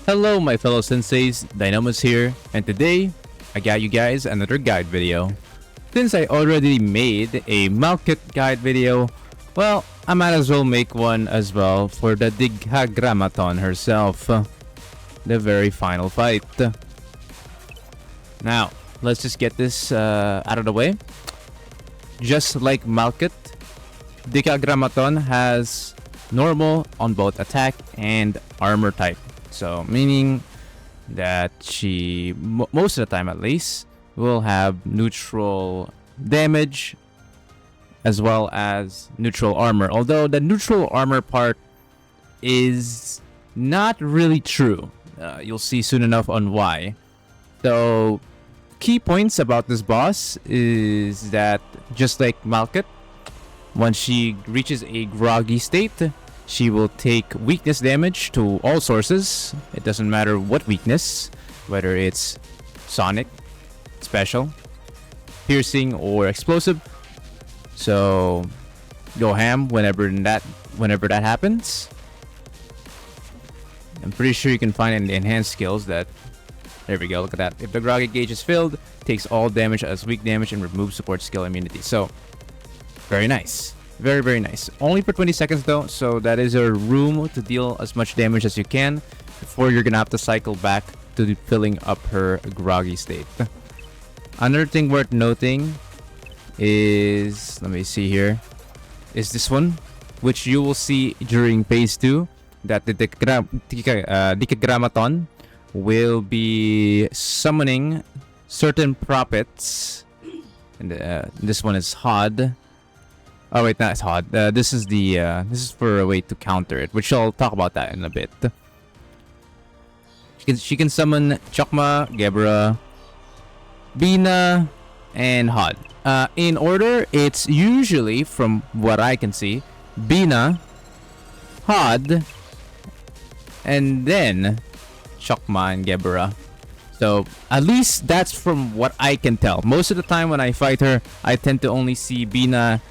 Hello my fellow senseis, Dynamus here, and today I got you guys another guide video. Since I already made a Malkut guide video, well, I might as well make one as well for the Decagrammaton herself, the very final fight. Now, let's just get this out of the way. Just like Malkut, Decagrammaton has normal on both attack and armor type. So meaning that she, most of the time at least, will have neutral damage as well as neutral armor. Although the neutral armor part is not really true. You'll see soon enough on why. So key points about this boss is that just like Malkut, once she reaches a groggy state, she will take weakness damage to all sources. It doesn't matter what weakness, whether it's sonic, special, piercing, or explosive. So go ham whenever that happens. I'm pretty sure you can find in the enhanced skills that, there we go, look at that. If the groggy gauge is filled, takes all damage as weak damage and removes support skill immunity. So very nice. Very, very nice. Only for 20 seconds though, so that is your room to deal as much damage as you can before you're gonna have to cycle back to filling up her groggy state. Another thing worth noting is, let me see here, is this one, which you will see during phase 2, that the Decagrammaton will be summoning certain prophets. And this one is Hod. Oh wait, that's hot. This is for a way to counter it, which I'll talk about that in a bit. She can summon Chokma, Gebra, Bina, and Hod. In order, it's usually, from what I can see, Bina, Hod, and then Chokma and Gebra. So at least that's from what I can tell. Most of the time when I fight her, I tend to only see Bina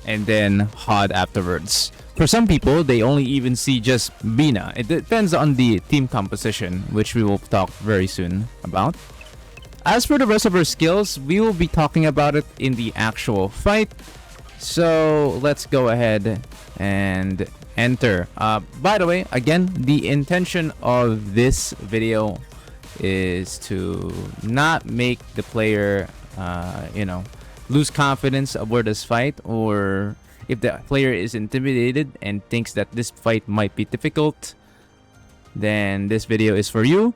and then Hod afterwards. For some people, they only even see just Bina. It depends on the team composition, which we will talk very soon about. As for the rest of her skills, we will be talking about it in the actual fight. So let's go ahead and enter. By the way, again, the intention of this video is to not make the player, lose confidence aboard this fight, or if the player is intimidated and thinks that this fight might be difficult, then this video is for you.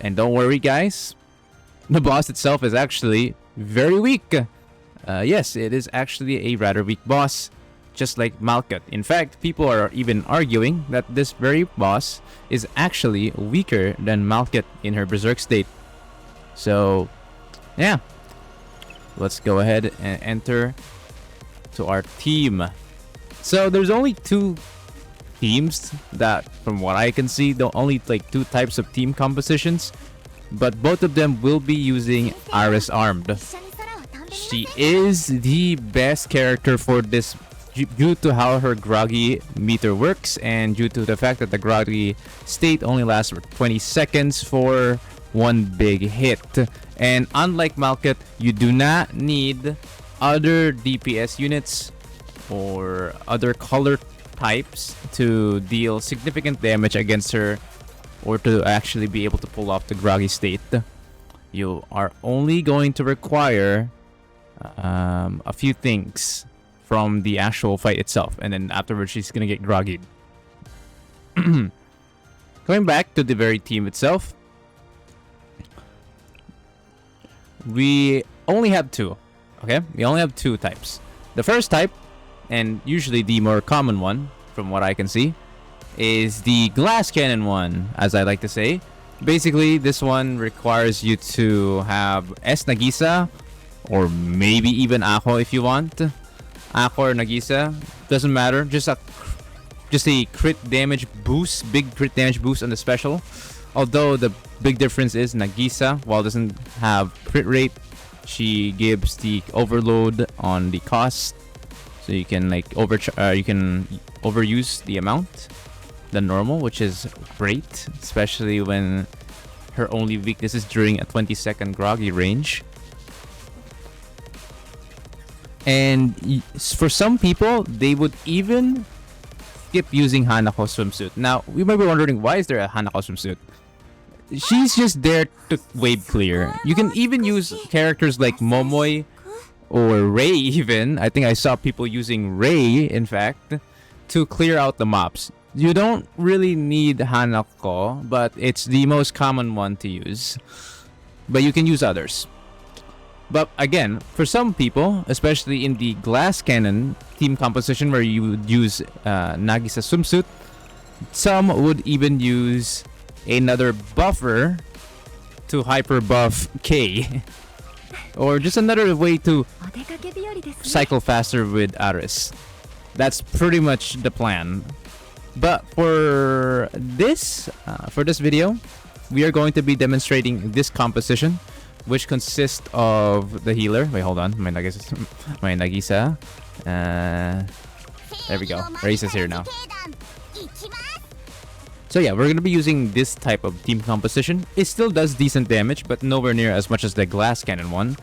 And don't worry guys, the boss itself is actually very weak. Yes, it is actually a rather weak boss, just like Malkut. In fact, people are even arguing that this very boss is actually weaker than Malkut in her Berserk state. So yeah, let's go ahead and enter to our team. So there's only two teams that, from what I can see, only like two types of team compositions, but both of them will be using Iris Armed. She is the best character for this due to how her groggy meter works and due to the fact that the groggy state only lasts for 20 seconds for one big hit. And unlike Malkut, you do not need other DPS units or other color types to deal significant damage against her or to actually be able to pull off the groggy state. You are only going to require a few things from the actual fight itself, and then afterwards she's gonna get groggy. Going back to the very team itself, we only have two. Okay, we only have two types. The first type, and usually the more common one from what I can see, is the glass cannon one, as I like to say. Basically, this one requires you to have S Nagisa, or maybe even Ako if you want. Ako or Nagisa, doesn't matter. Just a crit damage boost, big crit damage boost on the special. Although the big difference is Nagisa, while doesn't have crit rate, she gives the overload on the cost, so you can like overuse the amount than normal, which is great, especially when her only weakness is during a 20-second groggy range. And for some people, they would even skip using Hanako swimsuit. Now, we might be wondering, why is there a Hanako swimsuit? She's just there to wave clear. You can even use characters like Momoy or Rei even. I think I saw people using Rei, in fact, to clear out the mobs. You don't really need Hanako, but it's the most common one to use. But you can use others. But again, for some people, especially in the glass cannon team composition where you would use Nagisa swimsuit, some would even use another buffer to hyper buff K. Or just another way to cycle faster with Aris. That's pretty much the plan. But for this video, we are going to be demonstrating this composition, which consists of the healer. Wait, hold on. My Nagisa. There we go. Race is here now. So yeah, we're going to be using this type of team composition. It still does decent damage, but nowhere near as much as the glass cannon one.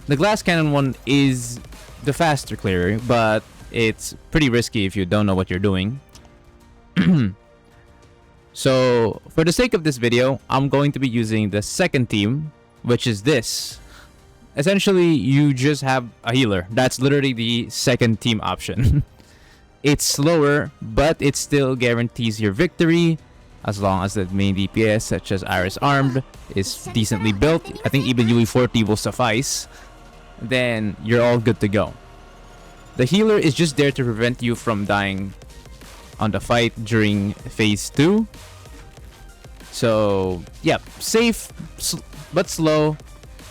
The glass cannon one is the faster clearer, but it's pretty risky if you don't know what you're doing. So for the sake of this video, I'm going to be using the second team, which is this. Essentially, you just have a healer. That's literally the second team option. It's slower, but it still guarantees your victory as long as the main DPS, such as Iris Armed, is decently built. I think even UE40 will suffice. Then you're all good to go. The healer is just there to prevent you from dying on the fight during phase 2. So yeah, safe but slow,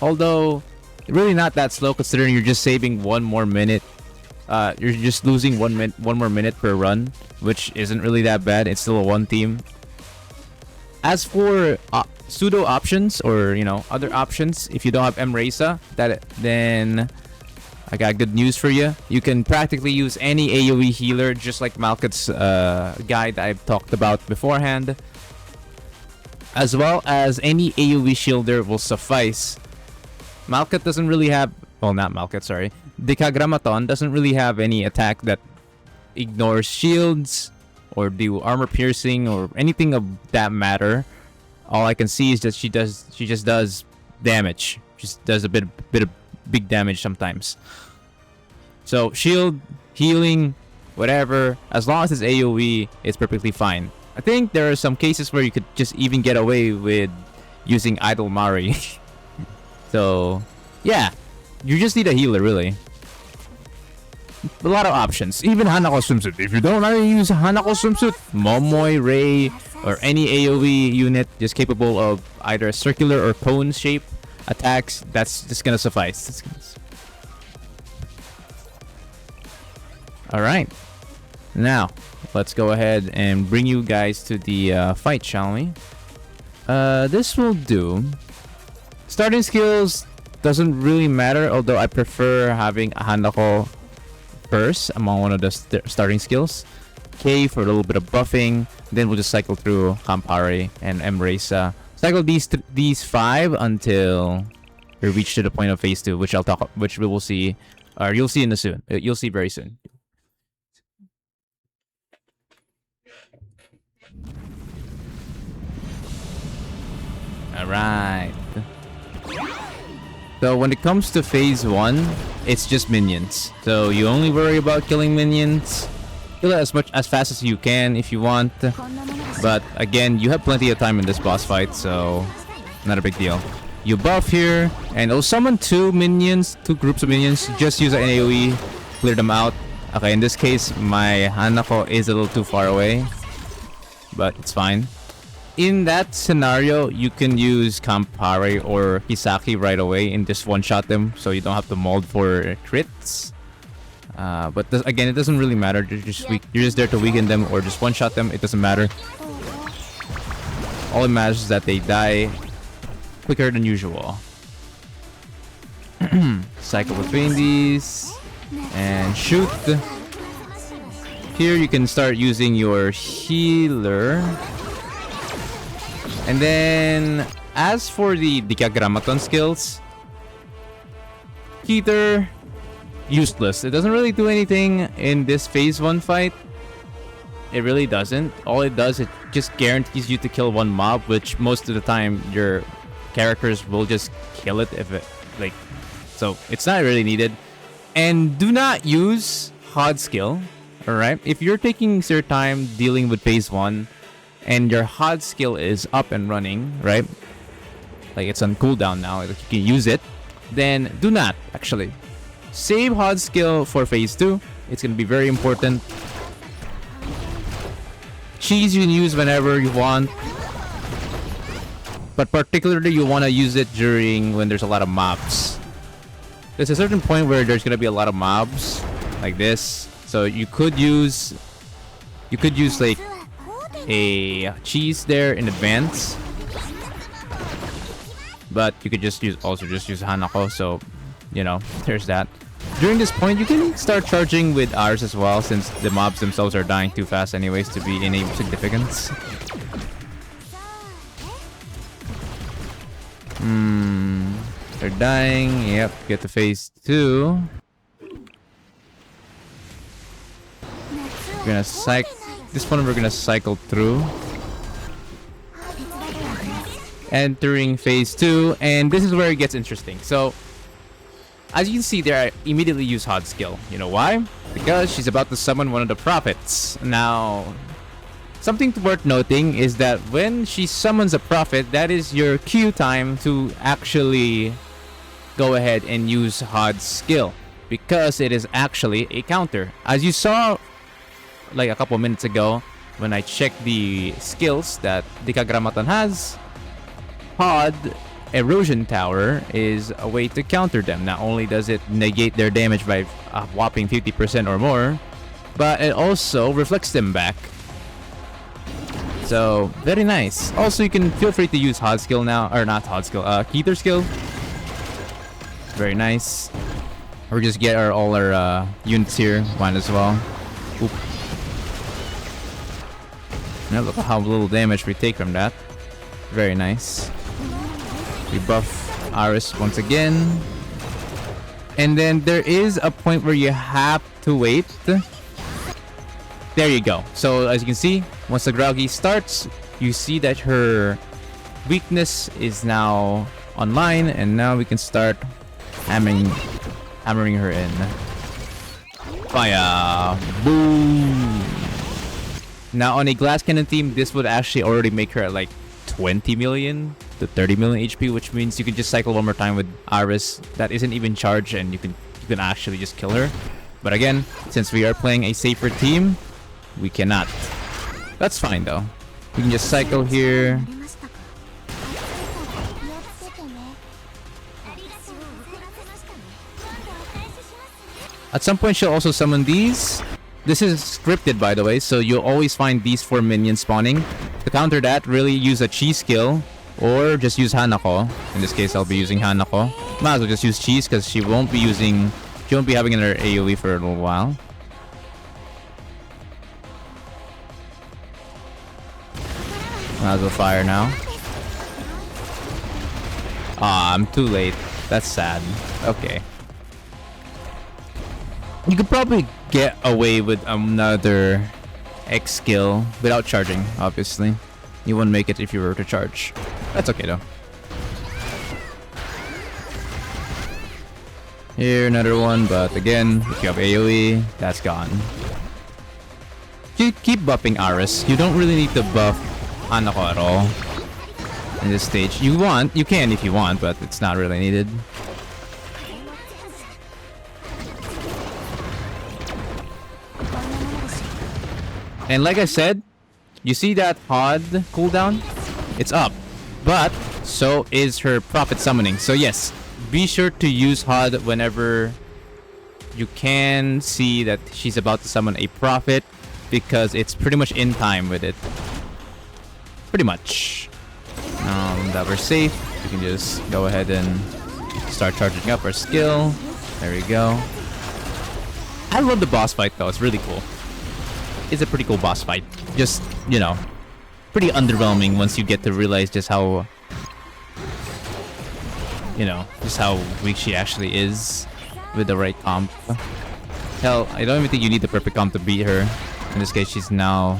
although really not that slow considering you're just saving one more minute. You're just losing one more minute per run, which isn't really that bad. It's still a one team. As for pseudo options, or other options, if you don't have Emrasa, then I got good news for you. You can practically use any AoE healer, just like Malkut's guide I've talked about beforehand. As well as any AoE shielder will suffice. Malkut doesn't really have... Well, not Malkut, sorry. Decagrammaton doesn't really have any attack that ignores shields or do armor piercing or anything of that matter. All I can see is that she just does damage. Just does a bit of big damage sometimes. So shield, healing, whatever, as long as it's AoE, it's perfectly fine. I think there are some cases where you could just even get away with using Idol Mari. So yeah, you just need a healer really. A lot of options. Even Hanako swimsuit. If you don't know how to use Hanako swimsuit, Momoy, Rei, or any AoE unit just capable of either a circular or cone shape attacks, that's just gonna suffice. Alright. Now, let's go ahead and bring you guys to the fight, shall we? This will do. Starting skills doesn't really matter, although I prefer having a Hanako first among one of the starting skills. K for a little bit of buffing, then we'll just cycle through Campari and Emrasa. Cycle these 5 until we reach to the point of phase 2, which we will see, or you'll see soon. You'll see very soon. Alright. So when it comes to phase 1, it's just minions. So you only worry about killing minions. Kill it as fast as you can if you want. But again, you have plenty of time in this boss fight, so not a big deal. You buff here, and it'll summon 2 groups of minions. Just use an AoE, clear them out. Okay, in this case, my Hanako is a little too far away, but it's fine. In that scenario, you can use Campari or Hisaki right away and just one-shot them, so you don't have to mold for crits. But again, it doesn't really matter. You're just there to weaken them or just one-shot them. It doesn't matter. All it matters is that they die quicker than usual. Cycle between these and shoot. Here you can start using your healer. And then, as for the Decagrammaton skills, Heater, useless. It doesn't really do anything in this phase 1 fight. It really doesn't. All it does, it just guarantees you to kill one mob, which most of the time your characters will just kill it if it, like, so it's not really needed. And do not use HOD skill. Alright, if you're taking your time dealing with phase 1 and your HOD skill is up and running, right? Like it's on cooldown now, like you can use it, then do not actually. Save HOD skill for phase 2. It's going to be very important. Cheese you can use whenever you want. But particularly you want to use it during when there's a lot of mobs. There's a certain point where there's going to be a lot of mobs like this. So you could use like a cheese there in advance, but you could just use Hanako. So you know, there's that. During this point, you can start charging with ours as well, since the mobs themselves are dying too fast anyways to be any significance. They're dying. Yep, get to phase 2. We're gonna this one we're gonna cycle through. Entering phase 2, and this is where it gets interesting. So, as you can see there, I immediately use HOD skill. You know why? Because she's about to summon one of the prophets. Now, something worth noting is that when she summons a prophet, that is your cue time to actually go ahead and use HOD skill, because it is actually a counter. As you saw like a couple minutes ago when I checked the skills that Decagrammaton has, HOD Erosion Tower is a way to counter them. Not only does it negate their damage by a whopping 50% or more, but it also reflects them back. So, very nice. Also, you can feel free to use HOD skill now, or not HOD skill, Keter skill. Very nice. Or just get all our units here, might as well. Oop. Now look at how little damage we take from that. Very nice. We buff Aris once again. And then there is a point where you have to wait. There you go. So as you can see, once the Groggy starts, you see that her weakness is now online, and now we can start hammering her in. Fire! Boom! Now on a glass cannon team, this would actually already make her at like 20 million to 30 million HP, which means you can just cycle one more time with Aris that isn't even charged, and you can actually just kill her. But again, since we are playing a safer team, we cannot. That's fine though. We can just cycle here. At some point, she'll also summon these. This is scripted, by the way, so you'll always find these 4 minions spawning. To counter that, really use a cheese skill, or just use Hanako. In this case, I'll be using Hanako. Might as well just use cheese, because she won't be having another AoE for a little while. Might as well fire now. Ah, I'm too late. That's sad. Okay. You could probably get away with another X skill without charging, obviously. You wouldn't make it if you were to charge. That's okay though. Here, another one, but again, if you have AoE, that's gone. You keep buffing Aris. You don't really need to buff Hanako at all in this stage. You can if you want, but it's not really needed. And like I said, you see that HOD cooldown? It's up. But so is her prophet summoning. So yes, be sure to use HOD whenever you can see that she's about to summon a prophet, because it's pretty much in time with it. Pretty much. That we're safe, we can just go ahead and start charging up our skill. There we go. I love the boss fight though, it's really cool. is a pretty cool boss fight. Just, you know, pretty underwhelming once you get to realize just how, you know, just how weak she actually is with the right comp. Hell, I don't even think you need the perfect comp to beat her. In this case, she's now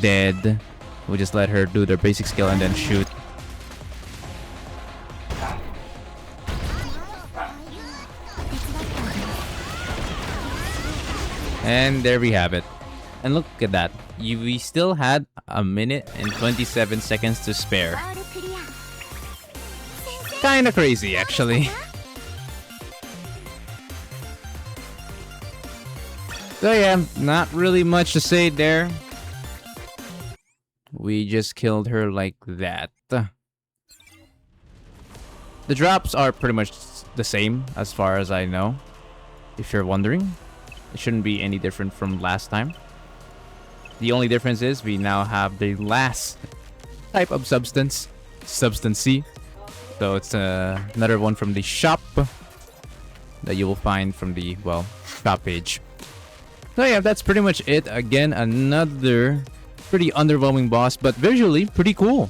dead. We'll just let her do their basic skill and then shoot. And there we have it. And look at that. We still had a minute and 27 seconds to spare. Kinda crazy, actually. So yeah, not really much to say there. We just killed her like that. The drops are pretty much the same as far as I know. If you're wondering, it shouldn't be any different from last time. The only difference is we now have the last type of substance, Substance C. So it's another one from the shop that you will find from the, well, shop page. So yeah, that's pretty much it. Again, another pretty underwhelming boss, but visually pretty cool.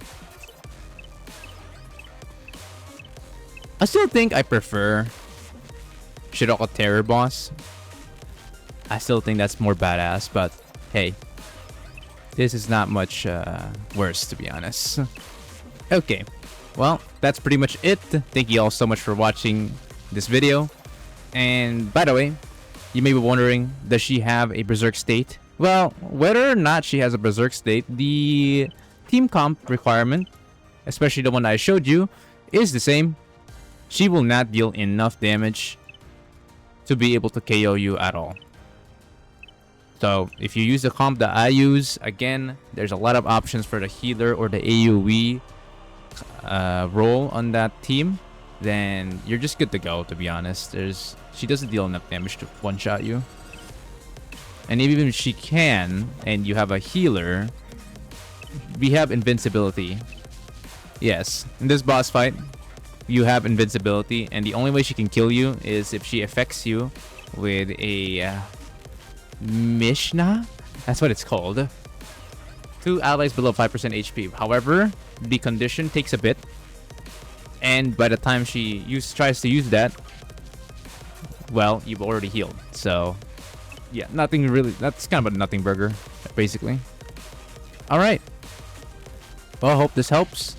I still think I prefer Shiroko Terror boss. I still think that's more badass, but hey, this is not much worse, to be honest. Okay, well, that's pretty much it. Thank you all so much for watching this video. And by the way, you may be wondering, does she have a Berserk state? Well, whether or not she has a Berserk state, the team comp requirement, especially the one I showed you, is the same. She will not deal enough damage to be able to KO you at all. So if you use the comp that I use, again, there's a lot of options for the healer or the AoE role on that team. Then you're just good to go, to be honest. She doesn't deal enough damage to one-shot you. And even if she can, and you have a healer, we have invincibility. Yes, in this boss fight, you have invincibility, and the only way she can kill you is if she affects you with a Mishnah? That's what it's called. 2 allies below 5% HP. However, the condition takes a bit, and by the time she tries to use that, well, you've already healed. So yeah, nothing really. That's kind of a nothing burger, basically. All right. Well, I hope this helps.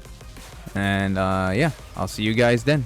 And yeah, I'll see you guys then.